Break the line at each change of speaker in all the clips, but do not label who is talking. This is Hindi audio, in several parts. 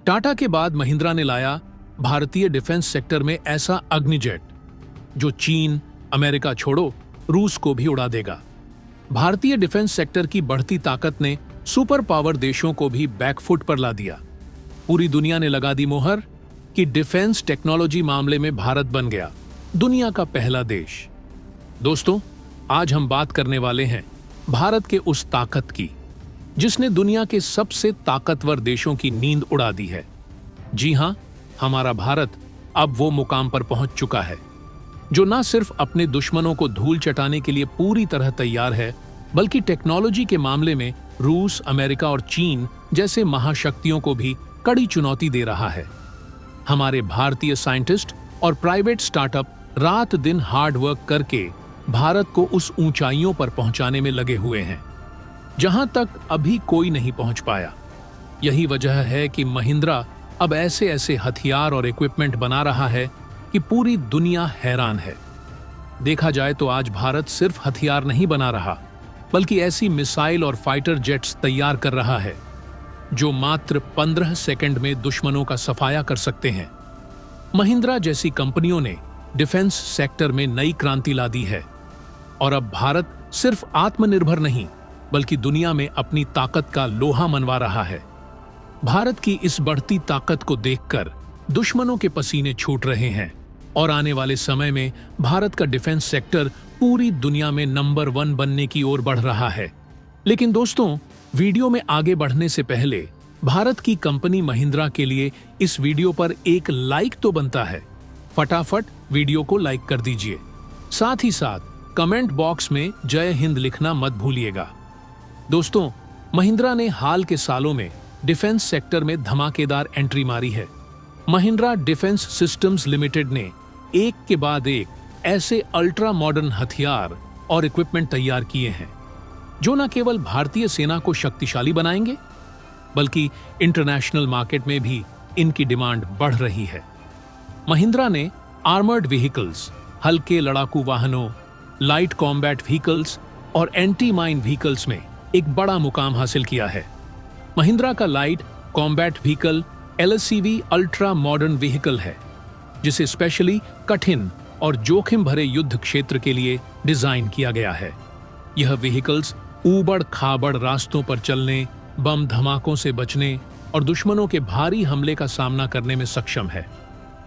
टाटा के बाद महिंद्रा ने लाया भारतीय डिफेंस सेक्टर में ऐसा अग्निजेट जो चीन, अमेरिका छोड़ो रूस को भी उड़ा देगा। भारतीय डिफेंस सेक्टर की बढ़ती ताकत ने सुपर पावर देशों को भी बैकफुट पर ला दिया। पूरी दुनिया ने लगा दी मोहर कि डिफेंस टेक्नोलॉजी मामले में भारत बन गया दुनिया का पहला देश। दोस्तों, आज हम बात करने वाले हैं भारत के उस ताकत की जिसने दुनिया के सबसे ताकतवर देशों की नींद उड़ा दी है। जी हां, हमारा भारत अब वो मुकाम पर पहुंच चुका है जो न सिर्फ अपने दुश्मनों को धूल चटाने के लिए पूरी तरह तैयार है, बल्कि टेक्नोलॉजी के मामले में रूस, अमेरिका और चीन जैसे महाशक्तियों को भी कड़ी चुनौती दे रहा है। हमारे भारतीय साइंटिस्ट और प्राइवेट स्टार्टअप रात दिन हार्ड वर्क करके भारत को उस ऊंचाइयों पर पहुंचाने में लगे हुए हैं जहां तक अभी कोई नहीं पहुंच पाया। यही वजह है कि महिंद्रा अब ऐसे ऐसे हथियार और इक्विपमेंट बना रहा है कि पूरी दुनिया हैरान है। देखा जाए तो आज भारत सिर्फ हथियार नहीं बना रहा, बल्कि ऐसी मिसाइल और फाइटर जेट्स तैयार कर रहा है जो मात्र 15 सेकंड में दुश्मनों का सफाया कर सकते हैं। महिंद्रा जैसी कंपनियों ने डिफेंस सेक्टर में नई क्रांति ला दी है और अब भारत सिर्फ आत्मनिर्भर नहीं, बल्कि दुनिया में अपनी ताकत का लोहा मनवा रहा है। भारत की इस बढ़ती ताकत को देखकर दुश्मनों के पसीने छूट रहे हैं और आने वाले समय में भारत का डिफेंस सेक्टर पूरी दुनिया में नंबर 1 बनने की ओर बढ़ रहा है। लेकिन दोस्तों, वीडियो में आगे बढ़ने से पहले भारत की कंपनी महिंद्रा के लिए इस वीडियो पर एक लाइक तो बनता है। फटाफट वीडियो को लाइक कर दीजिए। साथ ही साथ कमेंट बॉक्स में जय हिंद लिखना मत भूलिएगा। दोस्तों, महिंद्रा ने हाल के सालों में डिफेंस सेक्टर में धमाकेदार एंट्री मारी है। महिंद्रा डिफेंस सिस्टम्स लिमिटेड ने एक के बाद एक ऐसे अल्ट्रा मॉडर्न हथियार और इक्विपमेंट तैयार किए हैं जो न केवल भारतीय सेना को शक्तिशाली बनाएंगे, बल्कि इंटरनेशनल मार्केट में भी इनकी डिमांड बढ़ रही है। महिंद्रा ने आर्मर्ड व्हीकल्स, हल्के लड़ाकू वाहनों, लाइट कॉम्बैट व्हीकल्स और एंटी माइन व्हीकल्स में एक बड़ा मुकाम हासिल किया है। महिंद्रा का light combat vehicle LSCV ultra modern vehicle है, जिसे स्पेशली कठिन और जोखिम भरे युद्ध क्षेत्र के लिए डिजाइन किया गया है। यह व्हीकल्स ऊबड़ खाबड़ रास्तों पर चलने, बम धमाकों से बचने और दुश्मनों के भारी हमले का सामना करने में सक्षम है।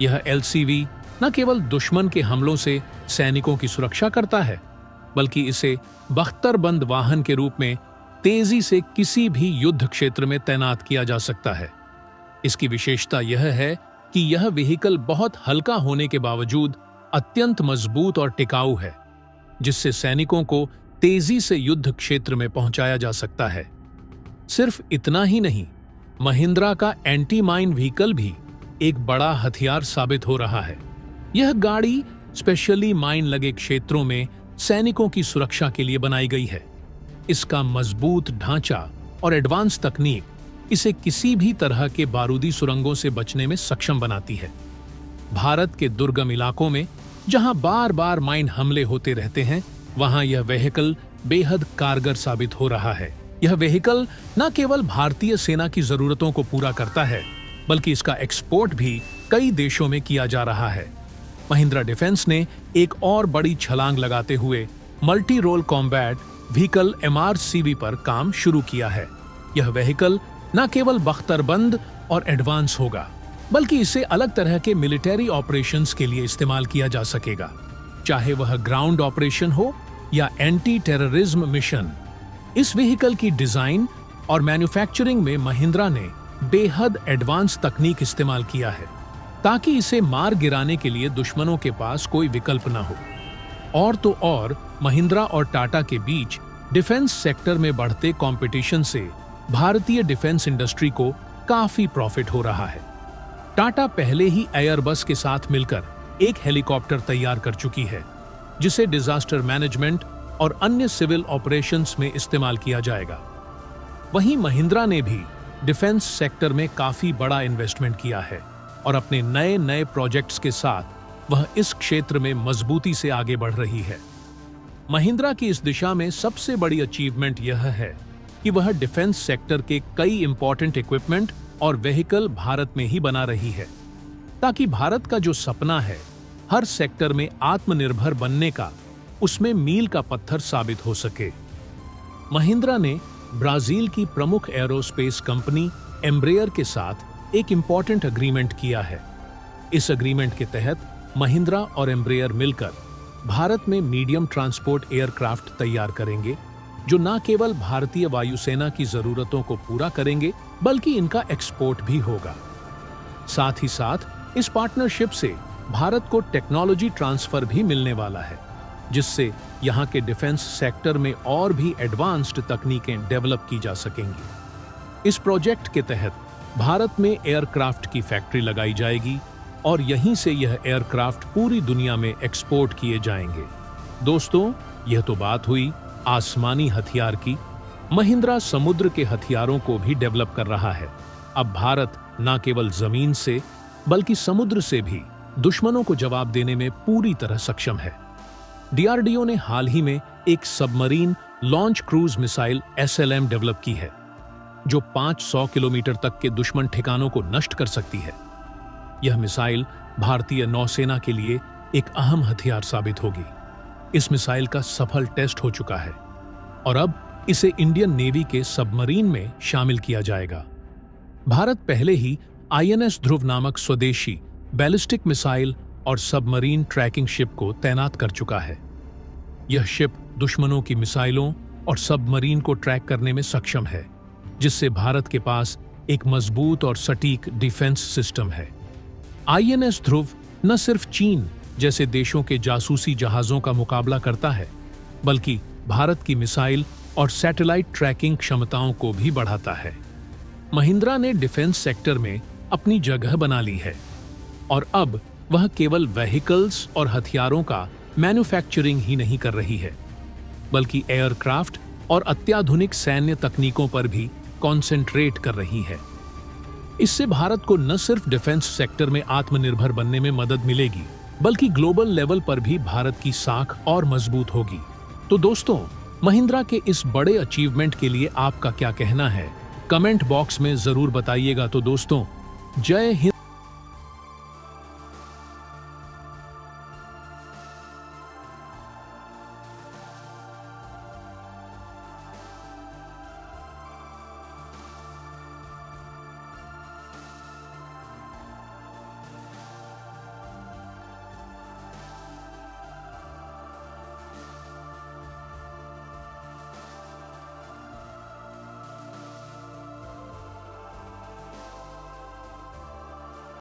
यह LCV न केवल दुश्मन के हमलों से सैनिकों की सुरक्षा करता है, बल्कि इसे बख्तरबंद वाहन के रूप में तेजी से किसी भी युद्ध क्षेत्र में तैनात किया जा सकता है। इसकी विशेषता यह है कि यह व्हीकल बहुत हल्का होने के बावजूद अत्यंत मजबूत और टिकाऊ है, जिससे सैनिकों को तेजी से युद्ध क्षेत्र में पहुंचाया जा सकता है। सिर्फ इतना ही नहीं, महिंद्रा का एंटी माइन व्हीकल भी एक बड़ा हथियार साबित हो रहा है। यह गाड़ी स्पेशली माइन लगे क्षेत्रों में सैनिकों की सुरक्षा के लिए बनाई गई है। इसका मजबूत ढांचा और एडवांस तकनीक इसे किसी भी तरह के बारूदी सुरंगों से बचने में सक्षम बनाती है। भारत के दुर्गम इलाकों में जहां बार बार माइन हमले होते रहते हैं, वहां यह व्हीकल बेहद कारगर साबित हो रहा है। यह व्हीकल न केवल भारतीय सेना की जरूरतों को पूरा करता है, बल्कि इसका एक्सपोर्ट भी कई देशों में किया जा रहा है। महिंद्रा डिफेंस ने एक और बड़ी छलांग लगाते हुए multi role combat vehicle MRCV पर काम शुरू किया है। यह व्हीकल न केवल बख्तरबंद और एडवांस होगा, बल्कि इसे अलग तरह के मिलिट्री ऑपरेशंस के लिए इस्तेमाल किया जा सकेगा, चाहे वह ग्राउंड ऑपरेशन हो या एंटी टेररिज्म मिशन। इस व्हीकल की डिजाइन और मैन्युफैक्चरिंग में महिंद्रा ने बेहद एडवांस तकनीक इस्तेमाल किया है, ताकि इसे मार गिराने के लिए दुश्मनों के पास कोई विकल्प न हो। और तो और, महिंद्रा और टाटा के बीच डिफेंस सेक्टर में बढ़ते कंपटीशन से भारतीय डिफेंस इंडस्ट्री को काफी प्रॉफिट हो रहा है। टाटा पहले ही एयरबस के साथ मिलकर एक हेलीकॉप्टर तैयार कर चुकी है, जिसे डिजास्टर मैनेजमेंट और अन्य सिविल ऑपरेशंस में इस्तेमाल किया जाएगा। वहीं महिंद्रा ने भी डिफेंस सेक्टर में काफी बड़ा इन्वेस्टमेंट किया है और अपने नए नए प्रोजेक्ट्स के साथ वह इस क्षेत्र में मजबूती से आगे बढ़ रही है। महिंद्रा की इस दिशा में सबसे बड़ी अचीवमेंट यह है कि वह डिफेंस सेक्टर के कई इंपॉर्टेंट इक्विपमेंट और व्हीकल भारत में ही बना रही है, ताकि भारत का जो सपना है हर सेक्टर में आत्मनिर्भर बनने का, उसमें मील का पत्थर साबित हो सके। महिंद्रा ने ब्राजील की प्रमुख एरोस्पेस कंपनी एम्ब्रेयर के साथ एक इंपॉर्टेंट एग्रीमेंट किया है। इस एग्रीमेंट के तहत महिंद्रा और एम्ब्रेयर मिलकर भारत में मीडियम ट्रांसपोर्ट एयरक्राफ्ट तैयार करेंगे, जो न केवल भारतीय वायुसेना की जरूरतों को पूरा करेंगे बल्कि इनका एक्सपोर्ट भी होगा। साथ ही साथ इस पार्टनरशिप से भारत को टेक्नोलॉजी ट्रांसफर भी मिलने वाला है, जिससे यहां के डिफेंस सेक्टर में और भी एडवांस्ड तकनीकें डेवलप की जा सकेंगी। इस प्रोजेक्ट के तहत भारत में एयरक्राफ्ट की फैक्ट्री लगाई जाएगी और यहीं से यह एयरक्राफ्ट पूरी दुनिया में एक्सपोर्ट किए जाएंगे। दोस्तों, यह तो बात हुई आसमानी हथियार की। महिंद्रा समुद्र के हथियारों को भी डेवलप कर रहा है। अब भारत न केवल जमीन से बल्कि समुद्र से भी दुश्मनों को जवाब देने में पूरी तरह सक्षम है। डीआरडीओ ने हाल ही में एक submarine launch cruise missile SLM develop की है, जो 500 किलोमीटर तक के दुश्मन ठिकानों को नष्ट कर सकती है। यह मिसाइल भारतीय नौसेना के लिए एक अहम हथियार साबित होगी। इस मिसाइल का सफल टेस्ट हो चुका है और अब इसे इंडियन नेवी के सबमरीन में शामिल किया जाएगा। भारत पहले ही INS ध्रुव नामक स्वदेशी बैलिस्टिक मिसाइल और सबमरीन ट्रैकिंग शिप को तैनात कर चुका है। यह शिप दुश्मनों की मिसाइलों और सबमरीन को ट्रैक करने में सक्षम है, जिससे भारत के पास एक मजबूत और सटीक डिफेंस सिस्टम है। INS ध्रुव न सिर्फ चीन जैसे देशों के जासूसी जहाजों का मुकाबला करता है, बल्कि भारत की मिसाइल और सैटेलाइट ट्रैकिंग क्षमताओं को भी बढ़ाता है। महिंद्रा ने डिफेंस सेक्टर में अपनी जगह बना ली है और अब वह केवल व्हीकल्स और हथियारों का मैन्युफैक्चरिंग ही नहीं कर रही है, बल्कि एयरक्राफ्ट और अत्याधुनिक सैन्य तकनीकों पर भी कॉन्सेंट्रेट कर रही है। इससे भारत को न सिर्फ डिफेंस सेक्टर में आत्मनिर्भर बनने में मदद मिलेगी, बल्कि ग्लोबल लेवल पर भी भारत की साख और मजबूत होगी। तो दोस्तों, महिंद्रा के इस बड़े अचीवमेंट के लिए आपका क्या कहना है? कमेंट बॉक्स में जरूर बताइएगा। तो दोस्तों, जय हिंद।